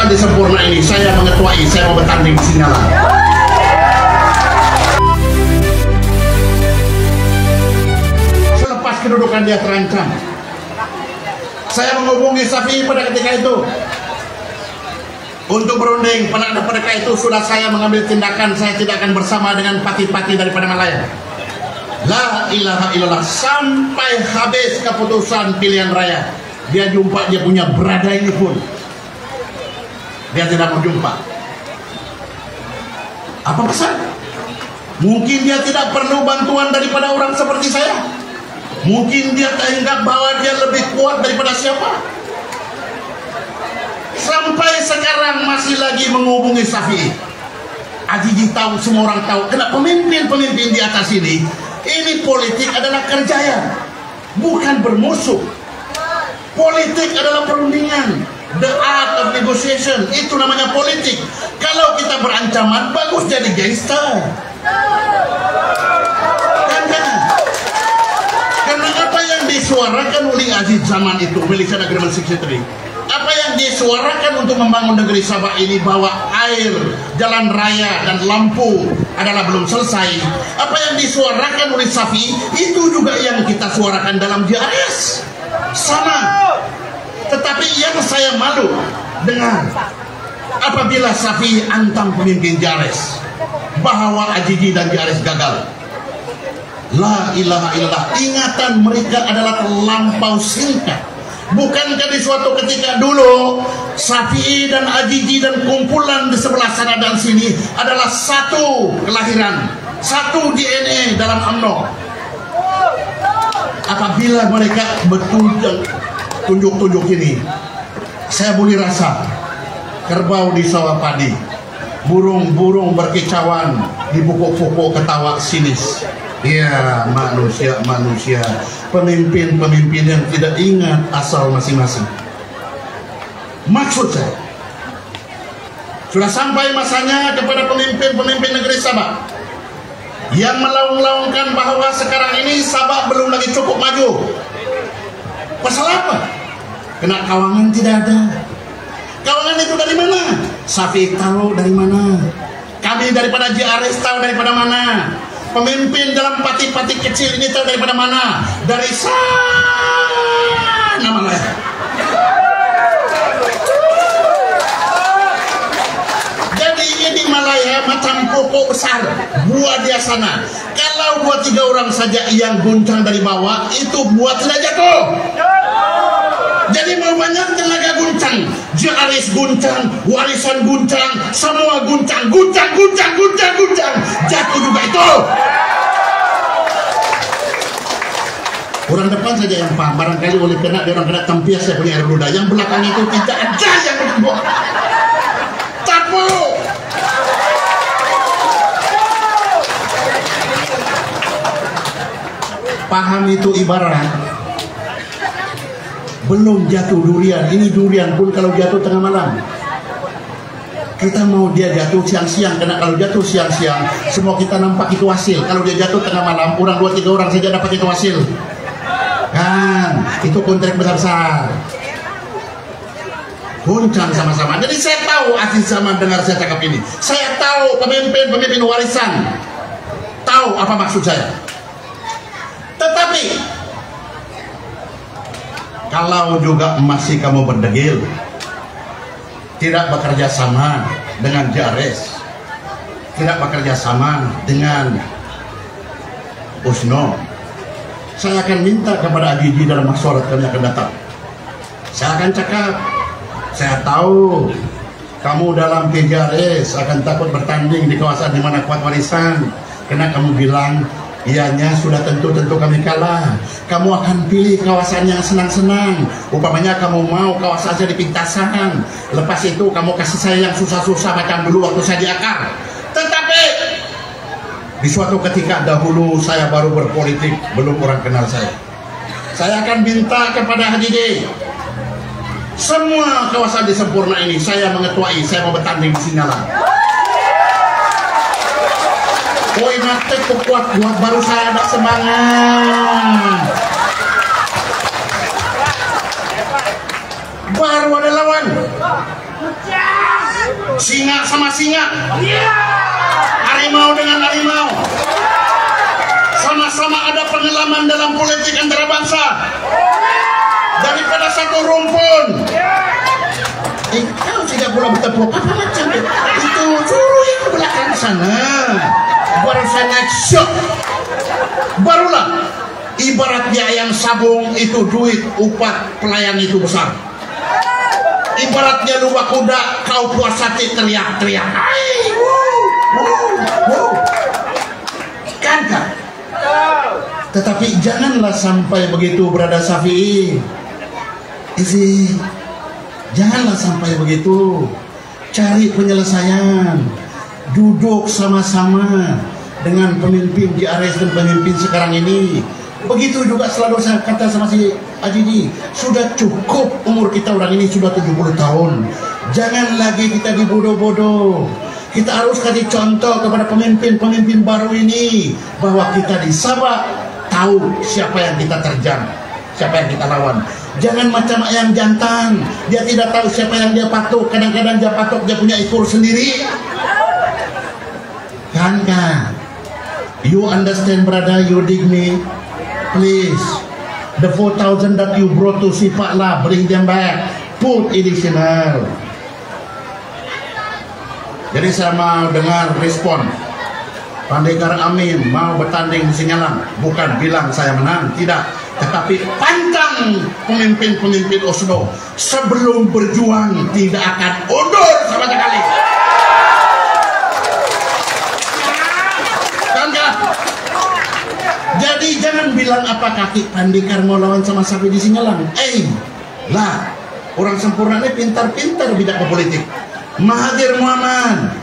kawasan di Sempurna ini saya mengetuai, saya mau bertanding di Singalan. Selepas kedudukan dia terancam, saya menghubungi Syafi'i pada ketika itu untuk berunding. Pada ketika itu sudah saya mengambil tindakan, saya tidak akan bersama dengan pati-pati daripada Malaya. La ilaha illallah. Sampai habis keputusan pilihan raya, dia jumpa dia punya berada ini pun dia tidak mau jumpa. Apa pesan? Mungkin dia tidak perlu bantuan daripada orang seperti saya. Mungkin dia teringat bahwa dia lebih kuat daripada siapa. Sampai sekarang masih lagi menghubungi Syafi'i. Ajiji tahu, semua orang tahu. Karena pemimpin-pemimpin di atas ini politik adalah kerjaya, bukan bermusuh. Politik adalah perundingan. The art of negotiation, itu namanya politik. Kalau kita berancaman, bagus jadi gangster. Karena apa yang disuarakan oleh Aziz zaman itu, Malaysian Agreement 63, apa yang disuarakan untuk membangun negeri Sabah ini, bahwa air, jalan raya, dan lampu adalah belum selesai. Apa yang disuarakan oleh Syafi'i, itu juga yang kita suarakan dalam JRS. Sama. Tetapi yang saya malu dengar apabila Syafi'i antam pemimpin JRS bahwa Ajiji dan JRS gagal. La ilaha illallah. Ingatan mereka adalah terlampau singkat. Bukankah di suatu ketika dulu Syafi'i dan Ajiji dan kumpulan di sebelah sana dan sini adalah satu kelahiran, satu DNA dalam UMNO. Apabila mereka betul tunjuk-tunjuk ini, saya boleh rasa kerbau di sawah padi, burung-burung berkicauan di pokok-pokok ketawa sinis. Ya, manusia, pemimpin-pemimpin yang tidak ingat asal masing-masing. Maksud saya, sudah sampai masanya kepada pemimpin-pemimpin negeri Sabah yang melaung-laungkan bahwa sekarang ini Sabah belum lagi cukup maju. Pasal apa? Kena kawangan tidak ada. Kawangan itu dari mana? Syafi'i tahu dari mana. Kami daripada JRS tahu daripada mana. Pemimpin dalam pati-pati kecil ini tahu daripada mana. Dari sana Malaya. Jadi ini Malaya macam pokok besar, buah dia sana. Kalau 2-3 orang saja yang guncang dari bawah, itu buah tidak jatuh. Jadi mau banyak tenaga guncang, JRS guncang, warisan guncang, semua guncang, jatuh juga itu. Orang depan saja yang paham, barangkali oleh kena dia orang kena tempias saya punya air ludah. Yang belakang itu tidak ada yang berbuat. Tapu. Paham itu ibarat belum jatuh durian. Ini durian pun kalau jatuh tengah malam, kita mau dia jatuh siang-siang. Karena kalau jatuh siang-siang, semua kita nampak itu hasil. Kalau dia jatuh tengah malam, orang 2-3 orang saja dapat itu hasil. Kan, itu kontrak besar-besar. Guncang sama-sama. Jadi saya tahu Aziz zaman dengar saya cakap ini. Saya tahu pemimpin warisan tahu apa maksud saya. Tetapi kalau juga masih kamu berdegil, tidak bekerja sama dengan JRS, tidak bekerja sama dengan USNO, saya akan minta kepada Ajiji dalam masyarakat kami akan datang. Saya akan cakap, saya tahu kamu dalam JRS akan takut bertanding di kawasan di mana kuat warisan, karena kamu bilang ianya sudah tentu kami kalah. Kamu akan pilih kawasan yang senang-senang. Umpamanya kamu mau kawasan saya di Pintasan. Lepas itu kamu kasih saya yang susah-susah macam dulu waktu saya di akar. Tetapi di suatu ketika dahulu saya baru berpolitik, belum orang kenal saya. Saya akan minta kepada Haji, semua kawasan di Sempurna ini saya mengetuai, saya mau bertanding di Singalan. Woi mati kuat baru saya ada semangat. Baru ada lawan. Singa sama singa, harimau dengan harimau, sama-sama ada pengalaman dalam politik antara bangsa. Daripada satu rumpun. Kau tidak boleh bertepuk apa macam itu, suruh yang ke belakang sana. Baru saya naik syok, barulah ibaratnya ayam sabung itu duit upah pelayan itu besar. Ibaratnya lumba kuda kau puas hati teriak-teriak. Kan? Tetapi janganlah sampai begitu, Brother Syafi'i. Janganlah sampai begitu. Cari penyelesaian. Duduk sama-sama dengan pemimpin JRS dan pemimpin sekarang ini. Begitu juga selalu saya kata sama si Ajidi, sudah cukup umur kita orang ini, sudah 70 tahun. Jangan lagi kita dibodoh-bodoh. Kita harus kasih contoh kepada pemimpin-pemimpin baru ini bahwa kita di Sabah tahu siapa yang kita terjang, siapa yang kita lawan. Jangan macam ayam jantan, dia tidak tahu siapa yang dia patuk. Kadang-kadang dia patuk, dia punya ekor sendiri. Kan? You understand, brother? You dig me? Please, the 4,000 that you brought to Sipakla, bring them back. Put additional. Jadi saya mau dengar respon. Pandekar Amin mau bertanding di Singalang, bukan bilang saya menang, tidak. Tetapi pantang pemimpin-pemimpin Oslo sebelum berjuang tidak akan undur sama sekali. Jadi jangan bilang apa kaki Pandekar mau lawan sama sapi di Singalang. Lah, orang sempurna ini pintar-pintar bidang politik. Mahathir Mohamad,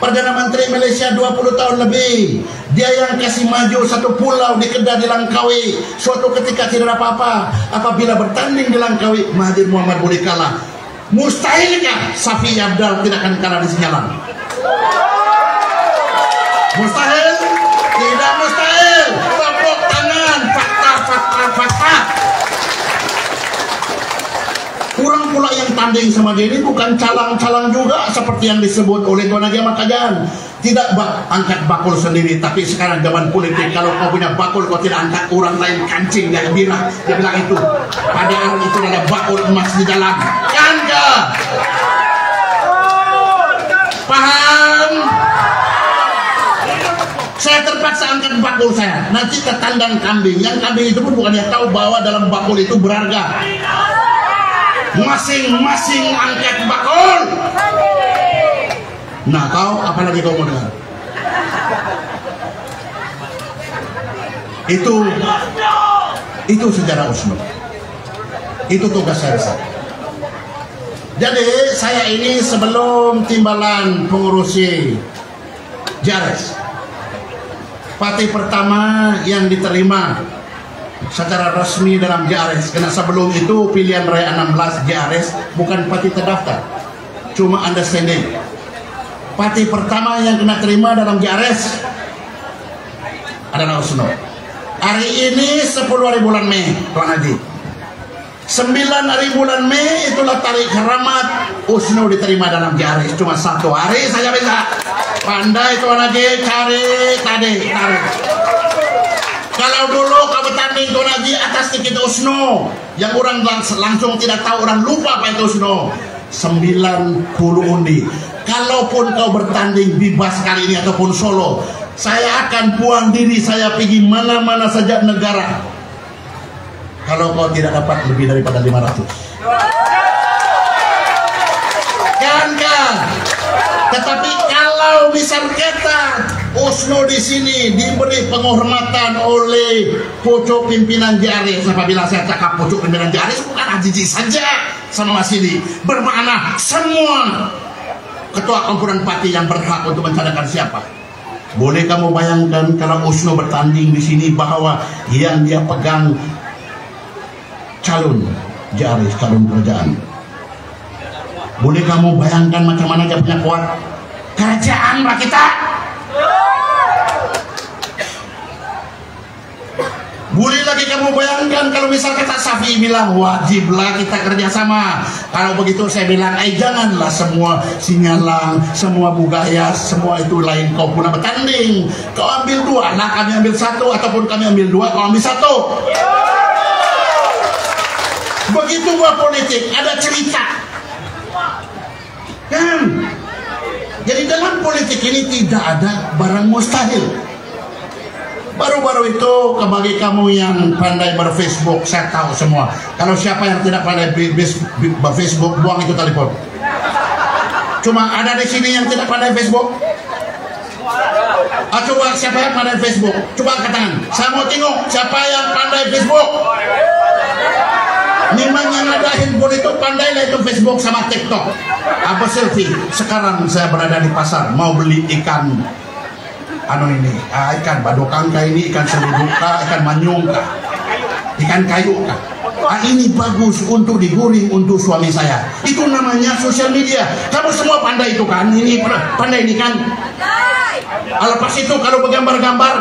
Perdana Menteri Malaysia 20 tahun lebih. Dia yang kasih maju satu pulau di Kedah di Langkawi. Suatu ketika tidak ada apa-apa. Apabila bertanding di Langkawi, Mahathir Mohamad boleh kalah. Mustahilkah Syafi'i Abdal tidak akan kalah di Singalang? Mustahil? Tidak mustahil. Tepuk tangan. Fakta. Kurang pula yang tanding sama dia ini bukan calang-calang juga seperti yang disebut oleh Tuan Haji Ahmad Kajan. Tidak angkat bakul sendiri, tapi sekarang zaman politik kalau kau punya bakul kau tidak angkat orang lain kancing, dia bilang itu. Padahal itu adalah bakul emas di dalam. Kan gak? Paham? Saya terpaksa angkat bakul saya. Nanti ke kandang kambing. Yang kambing itu pun bukan yang tahu bahwa dalam bakul itu berharga. Masing-masing angkat bakul. Nah, kau apalagi kau mau dengar? Itu sejarah Oslo. Itu tugas saya. Jadi saya ini sebelum timbalan pengurusi JRS, partai pertama yang diterima secara resmi dalam JRS, karena sebelum itu pilihan raya 16 JRS bukan partai terdaftar, cuma understanding. Partai pertama yang kena terima dalam JRS adalah Osno. Hari ini 10 hari bulan Mei, Tuan Haji. 9 hari bulan Mei itulah tarik keramat Osno diterima dalam JRS. Cuma 1 hari saja bisa. Pandai Tuan Haji, cari tadi, tarik. Kalau dulu kau bertanding Tuan Haji atas tiket Osno, yang orang langsung tidak tahu, orang lupa apa itu Osno, 90 undi. Kalaupun kau bertanding bebas kali ini ataupun solo, saya akan buang diri, saya pergi mana-mana saja negara. Kalau kau tidak dapat lebih daripada 500. Kan? Tetapi kalau misal kata Osno di sini diberi penghormatan oleh pucuk pimpinan JRS, apabila saya cakap pucuk pimpinan JRS bukan Haji saja sama Mas Sidi, bermakna semua ketua kumpulan parti yang berhak untuk mencalonkan siapa. Boleh kamu bayangkan kalau Osno bertanding di sini bahwa yang dia pegang calon JRS, calon kerajaan. Boleh kamu bayangkan macam mana dia punya kuat kerajaan kita? Boleh lagi kamu bayangkan kalau misal kata Syafi'i bilang wajiblah kita kerjasama. Kalau begitu saya bilang, janganlah semua Singalang, semua Bugayas, semua itu lain kau pun bertanding. Kau ambil dua, nah kami ambil satu, ataupun kami ambil dua, kau ambil satu. Begitu buat politik, ada cerita. Kan? Jadi dalam politik ini tidak ada barang mustahil. Baru-baru itu bagi kamu yang pandai berfacebook, saya tahu semua. Kalau siapa yang tidak pandai berfacebook, buang itu telepon. Cuma ada di sini yang tidak pandai Facebook. Coba siapa yang pandai Facebook? Coba angkat tangan. Saya mau tengok siapa yang pandai Facebook. Memang yang ada handphone itu pandailah itu Facebook sama TikTok. Apa selfie? Sekarang saya berada di pasar mau beli ikan. Ikan badokang kah ini, ikan seluduk kah, ikan manyung kah, ikan kayu kah. Ini bagus untuk digoreng untuk suami saya. Itu namanya sosial media. Kamu semua pandai itu kan? Ini pandai ini kan? Lepas itu kalau bergambar-gambar,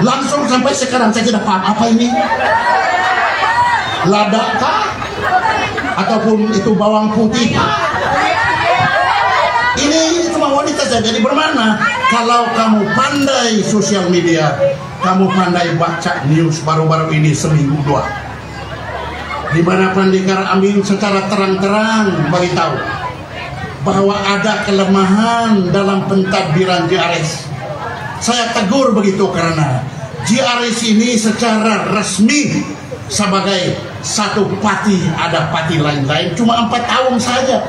langsung sampai sekarang saya tidak paham apa ini. Lada kah? Ataupun itu bawang putih kah? Ini cuma wanita saja. Jadi bermana kalau kamu pandai sosial media, kamu pandai baca news baru-baru ini seminggu dua, di mana Pendekar Amin secara terang-terang bagi tahu bahwa ada kelemahan dalam pentadbiran JRS. Saya tegur begitu karena JRS ini secara resmi sebagai satu parti, ada parti lain-lain cuma 4 tahun saja.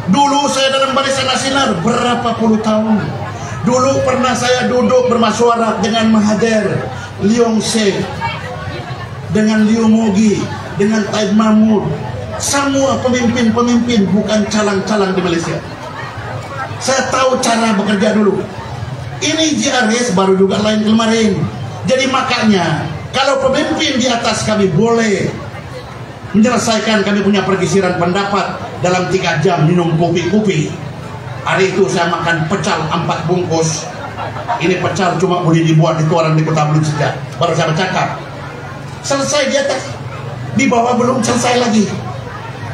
Dulu saya dalam Barisan Nasional berapa puluh tahun. Dulu pernah saya duduk bermasyarakat dengan Mahathir, Leong Se, dengan Liu Mogi, dengan Taib Mahmud. Semua pemimpin-pemimpin bukan calang-calang di Malaysia. Saya tahu cara bekerja dulu. Ini JRS baru juga lain kemarin. Jadi makanya kalau pemimpin di atas kami boleh menyelesaikan, kami punya pergeseran pendapat dalam 3 jam minum kopi-kopi. Hari itu saya makan pecal 4 bungkus. Ini pecal cuma boleh dibuat di koran di Kota Belud saja. Baru saya bercakap. Selesai di atas. Di bawah belum selesai lagi.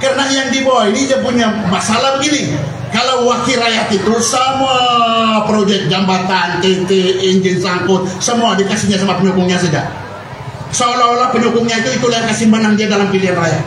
Karena yang di bawah ini dia punya masalah begini. Kalau wakil rakyat itu semua proyek jambatan, TT, injin sangkut, semua dikasihnya sama penyokongnya saja. Seolah-olah penyokongnya itu itulah yang kasih menang dia dalam pilihan raya.